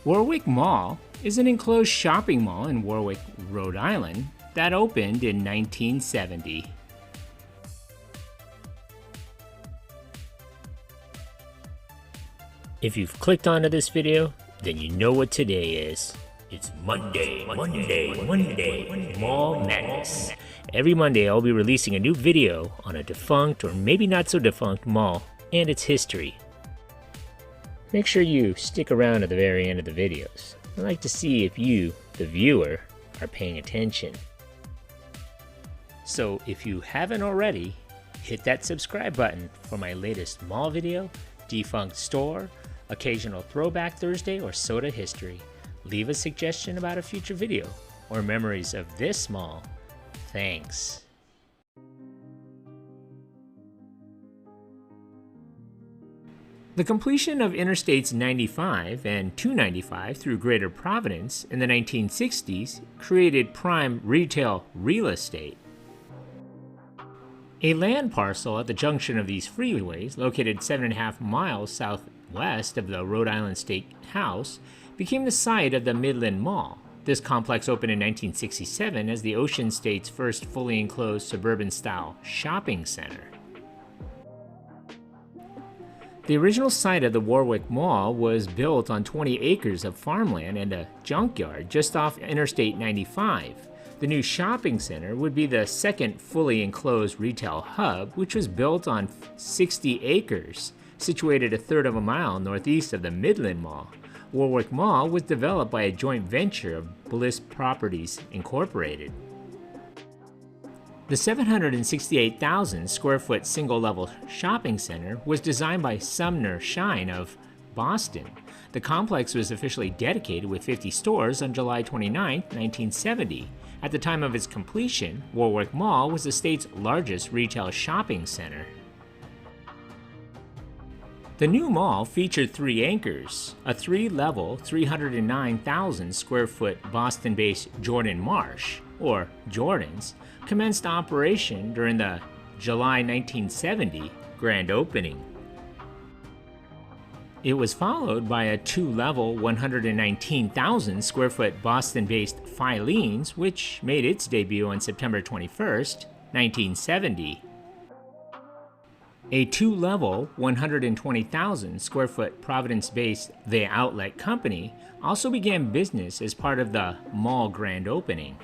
Warwick Mall is an enclosed shopping mall in Warwick, Rhode Island that opened in 1970. If you've clicked onto this video, then you know what today is. It's Monday, Mall Madness. Every Monday I'll be releasing a new video on a defunct or maybe not so defunct mall and its history. Make sure you stick around to the very end of the videos. I'd like to see if you, the viewer, are paying attention. So if you haven't already, hit that subscribe button for my latest mall video, defunct store, occasional throwback Thursday, or soda history. Leave a suggestion about a future video or memories of this mall. Thanks. The completion of Interstates 95 and 295 through Greater Providence in the 1960s created prime retail real estate. A land parcel at the junction of these freeways, located 7.5 miles southwest of the Rhode Island State House, became the site of the Midland Mall. This complex opened in 1967 as the Ocean State's first fully enclosed suburban-style shopping center. The original site of the Warwick Mall was built on 20 acres of farmland and a junkyard just off Interstate 95. The new shopping center would be the second fully enclosed retail hub, which was built on 60 acres, situated a third of a mile northeast of the Midland Mall. Warwick Mall was developed by a joint venture of Bliss Properties Incorporated. The 768,000 square foot single-level shopping center was designed by Sumner Shine of Boston. The complex was officially dedicated with 50 stores on July 29, 1970. At the time of its completion, Warwick Mall was the state's largest retail shopping center. The new mall featured 3 anchors. A 3-level, 309,000 square foot Boston-based Jordan Marsh, or Jordan's, commenced operation during the July 1970 grand opening. It was followed by a 2-level, 119,000 square foot Boston-based Filene's, which made its debut on September 21, 1970. A 2-level, 120,000 square foot Providence-based The Outlet Company also began business as part of the mall grand opening.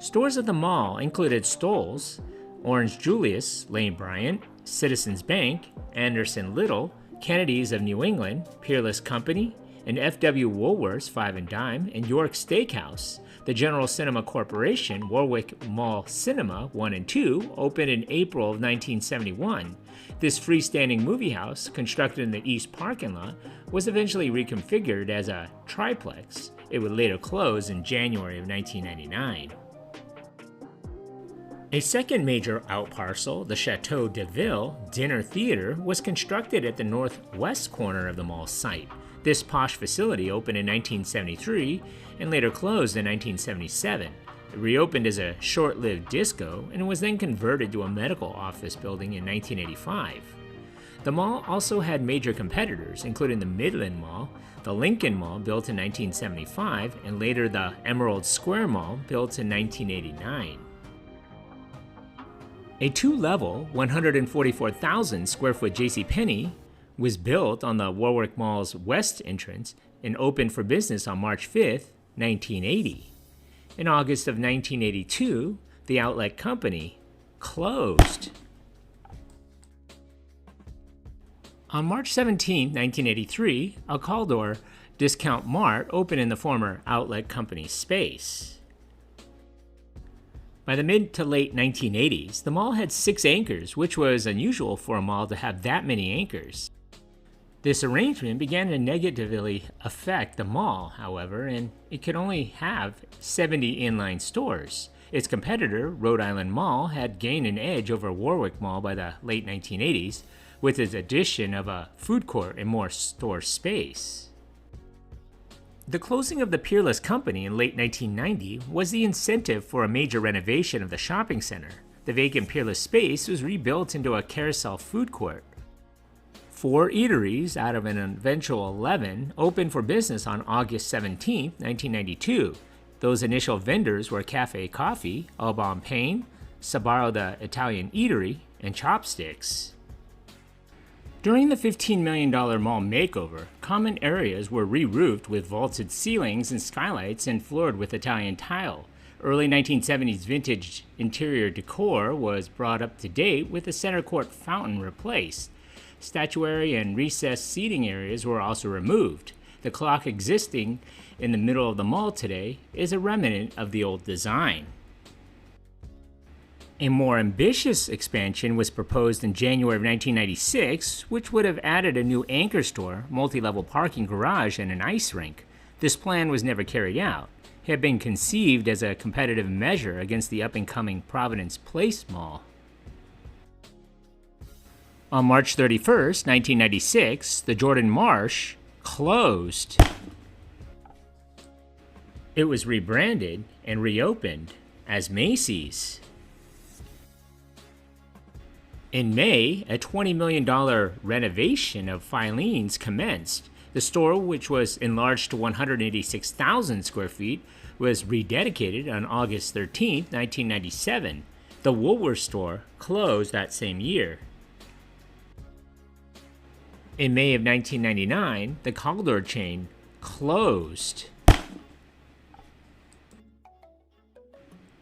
Stores at the mall included Stoll's, Orange Julius, Lane Bryant, Citizens Bank, Anderson Little, Kennedy's of New England, Peerless Company, and F.W. Woolworth's 5 & Dime, and York Steakhouse. The General Cinema Corporation Warwick Mall Cinema 1 and 2 opened in April of 1971. This freestanding movie house, constructed in the east parking lot, was eventually reconfigured as a triplex. It would later close in January of 1999. A second major outparcel, the Chateau de Ville Dinner Theater, was constructed at the northwest corner of the mall site. This posh facility opened in 1973 and later closed in 1977. It reopened as a short-lived disco and was then converted to a medical office building in 1985. The mall also had major competitors, including the Midland Mall, the Lincoln Mall, built in 1975, and later the Emerald Square Mall, built in 1989. A 2-level, 144,000 square foot JCPenney was built on the Warwick Mall's west entrance and opened for business on March 5, 1980. In August of 1982, the Outlet Company closed. On March 17, 1983, a Caldor Discount Mart opened in the former Outlet Company space. By the mid to late 1980s, the mall had 6 anchors, which was unusual for a mall to have that many anchors. This arrangement began to negatively affect the mall, however, and it could only have 70 inline stores. Its competitor, Rhode Island Mall, had gained an edge over Warwick Mall by the late 1980s, with its addition of a food court and more store space. The closing of the Peerless Company in late 1990 was the incentive for a major renovation of the shopping center. The vacant Peerless space was rebuilt into a carousel food court. 4 eateries out of an eventual 11 opened for business on August 17, 1992. Those initial vendors were Cafe Coffee, Au Bon Pain, Sbarro the Italian Eatery, and Chopsticks. During the $15 million mall makeover, common areas were re-roofed with vaulted ceilings and skylights and floored with Italian tile. Early 1970s vintage interior decor was brought up to date with the center court fountain replaced. Statuary and recessed seating areas were also removed. The clock existing in the middle of the mall today is a remnant of the old design. A more ambitious expansion was proposed in January of 1996, which would have added a new anchor store, multi-level parking garage, and an ice rink. This plan was never carried out. It had been conceived as a competitive measure against the up-and-coming Providence Place Mall. On March 31, 1996, the Jordan Marsh closed. It was rebranded and reopened as Macy's. In May, a $20 million renovation of Filene's commenced. The store, which was enlarged to 186,000 square feet, was rededicated on August 13, 1997. The Woolworth store closed that same year. In May of 1999, the Caldor chain closed.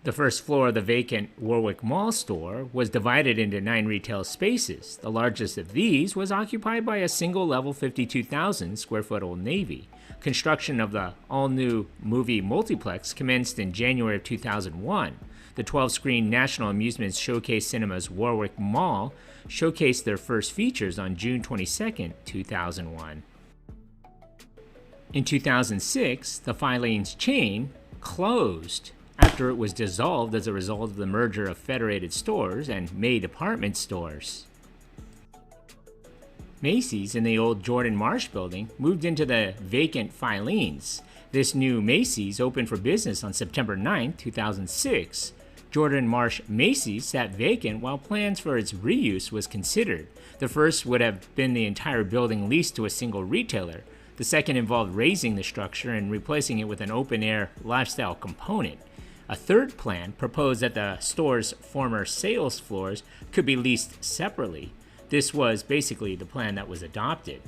The first floor of the vacant Warwick Mall store was divided into 9 retail spaces. The largest of these was occupied by a single-level 52,000 square foot Old Navy. Construction of the all-new movie multiplex commenced in January of 2001. The 12-screen National Amusements Showcase Cinemas Warwick Mall showcased their first features on June 22, 2001. In 2006, the Filene's chain closed after it was dissolved as a result of the merger of Federated Stores and May Department Stores. Macy's in the old Jordan Marsh building moved into the vacant Filene's. This new Macy's opened for business on September 9, 2006. Jordan Marsh Macy's sat vacant while plans for its reuse was considered. The first would have been the entire building leased to a single retailer. The second involved razing the structure and replacing it with an open-air lifestyle component. A third plan proposed that the store's former sales floors could be leased separately. This was basically the plan that was adopted.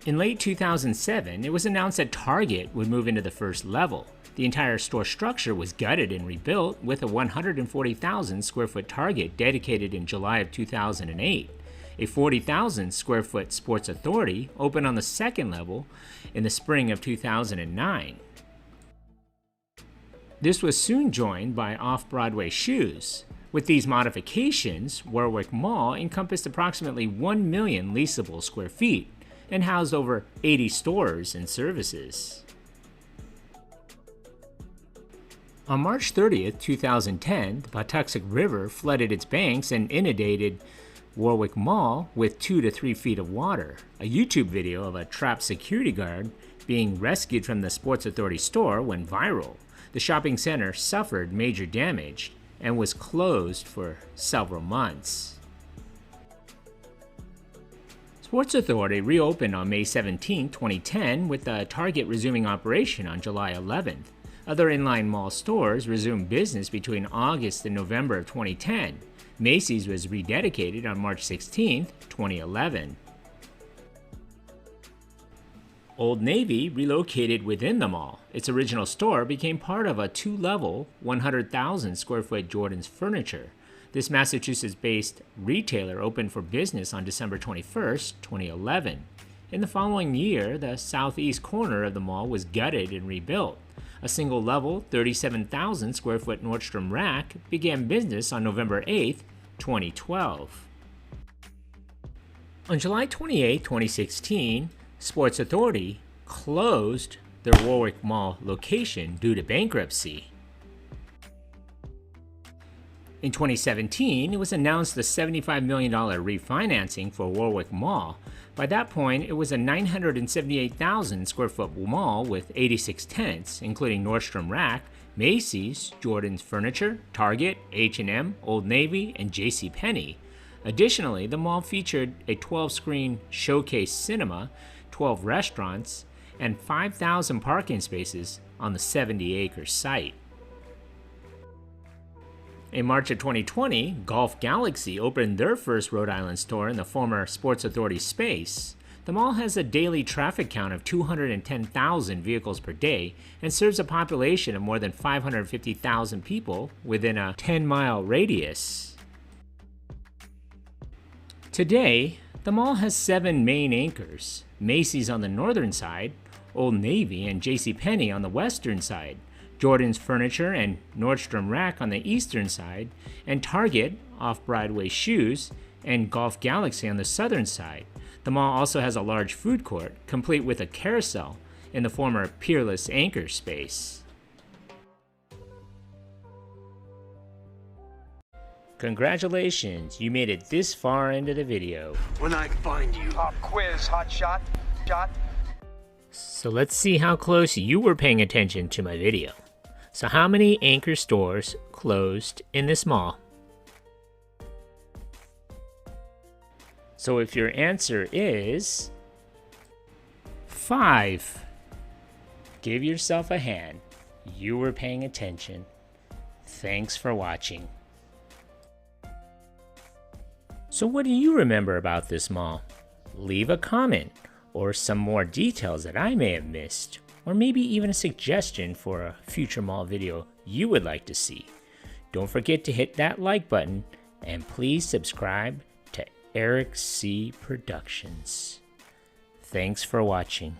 In late 2007, it was announced that Target would move into the first level. The entire store structure was gutted and rebuilt, with a 140,000 square foot Target dedicated in July of 2008. A 40,000 square foot Sports Authority opened on the second level in the spring of 2009. This was soon joined by off-Broadway shoes. With these modifications, Warwick Mall encompassed approximately 1 million leasable square feet and housed over 80 stores and services. On March 30, 2010, the Patuxent River flooded its banks and inundated Warwick Mall with 2 to 3 feet of water. A YouTube video of a trapped security guard being rescued from the Sports Authority store went viral. The shopping center suffered major damage and was closed for several months. Sports Authority reopened on May 17, 2010, with the Target resuming operation on July 11th. Other inline mall stores resumed business between August and November of 2010. Macy's was rededicated on March 16, 2011. Old Navy relocated within the mall. Its original store became part of a 2-level, 100,000 square foot Jordan's Furniture. This Massachusetts-based retailer opened for business on December 21, 2011. In the following year, the southeast corner of the mall was gutted and rebuilt. A single-level, 37,000 square foot Nordstrom Rack began business on November 8, 2012. On July 28, 2016, Sports Authority closed their Warwick Mall location due to bankruptcy. In 2017, it was announced the $75 million refinancing for Warwick Mall. By that point, it was a 978,000 square foot mall with 86 tenants, including Nordstrom Rack, Macy's, Jordan's Furniture, Target, H&M, Old Navy, and JCPenney. Additionally, the mall featured a 12-screen showcase cinema, 12 restaurants, and 5,000 parking spaces on the 70-acre site. In March of 2020, Golf Galaxy opened their first Rhode Island store in the former Sports Authority space. The mall has a daily traffic count of 210,000 vehicles per day and serves a population of more than 550,000 people within a 10-mile radius. Today, the mall has 7 main anchors: Macy's on the northern side, Old Navy and JCPenney on the western side, Jordan's Furniture and Nordstrom Rack on the eastern side, and Target, Off-Broadway Shoes, and Golf Galaxy on the southern side. The mall also has a large food court, complete with a carousel, in the former Peerless Anchor space. Congratulations, you made it this far into the video. When I find you. Pop quiz, hot shot. So let's see how close you were paying attention to my video. So how many anchor stores closed in this mall? So if your answer is 5, give yourself a hand. You were paying attention. Thanks for watching. So what do you remember about this mall? Leave a comment or some more details that I may have missed, or maybe even a suggestion for a future mall video you would like to see. Don't forget to hit that like button and please subscribe to Eric C. Productions. Thanks for watching.